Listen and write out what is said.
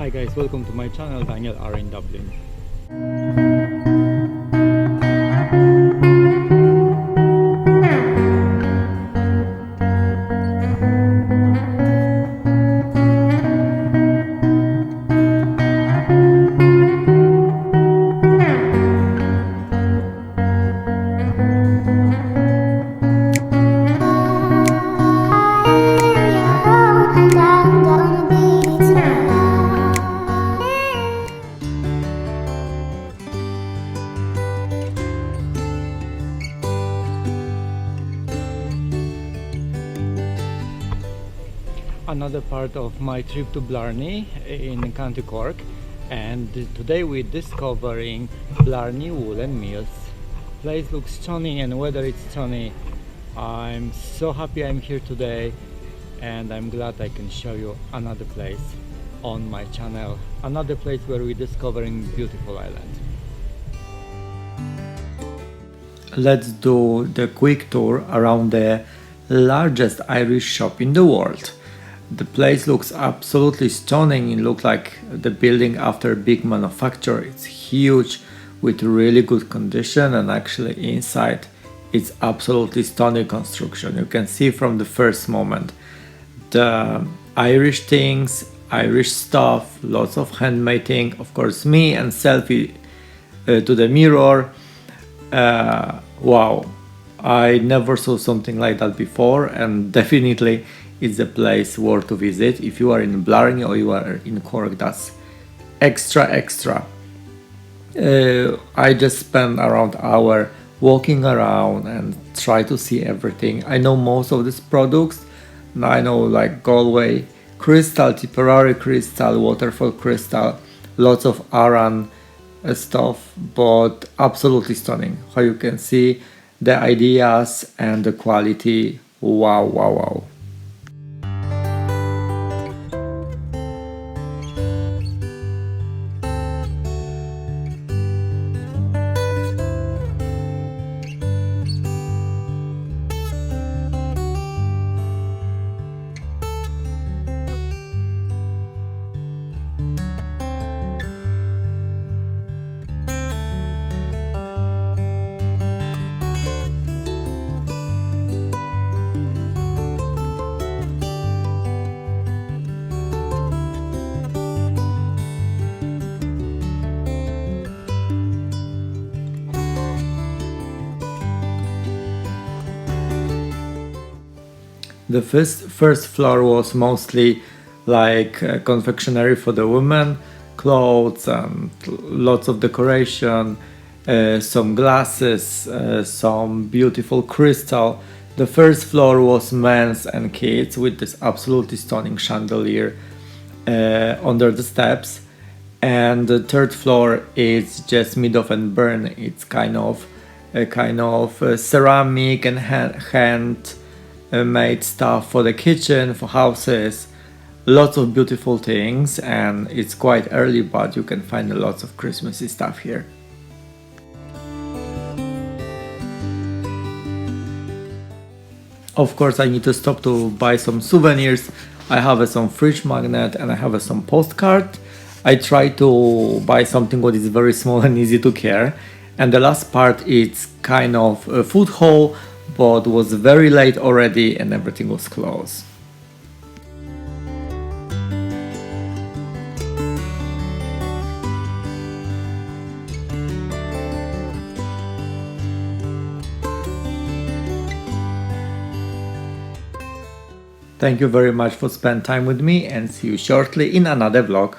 Hi guys, welcome to my channel. Daniel are in Dublin. Another part of my trip to Blarney in County Cork, and today we're discovering Blarney woolen mills. Place looks stunning, and whether it's sunny, I'm so happy I'm here today, and I'm glad I can show you another place on my channel, another place where we're discovering beautiful island. Let's do the quick tour around the largest Irish shop in the world. The place looks absolutely stunning. It looks like the building after a big manufacturer. It's huge with really good condition, and actually inside it's absolutely stunning construction. You can see from the first moment the Irish things, Irish stuff, lots of handmade thing. Of course, me and selfie to the mirror. Wow, I never saw something like that before, and definitely it's a place worth to visit. If you are in Blarney or you are in Cork, that's extra. I just spent around hour walking around and try to see everything. I know most of these products. I know like Galway crystal, Tipperary crystal, waterfall crystal, lots of Aran stuff, but absolutely stunning. How you can see the ideas and the quality. Wow. The first floor was mostly like confectionery for the women, clothes and lots of decoration, some glasses, some beautiful crystal. The first floor was men's and kids with this absolutely stunning chandelier under the steps, and the third floor is just made of and burn. It's kind of ceramic and hand made stuff for the kitchen, for houses, lots of beautiful things, and it's quite early, but you can find lots of Christmassy stuff here. Of course, I need to stop to buy some souvenirs. I have some fridge magnet and I have some postcard. I try to buy something what is very small and easy to carry. And the last part is kind of a food haul, but was very late already and everything was closed. Thank you very much for spending time with me, and see you shortly in another vlog.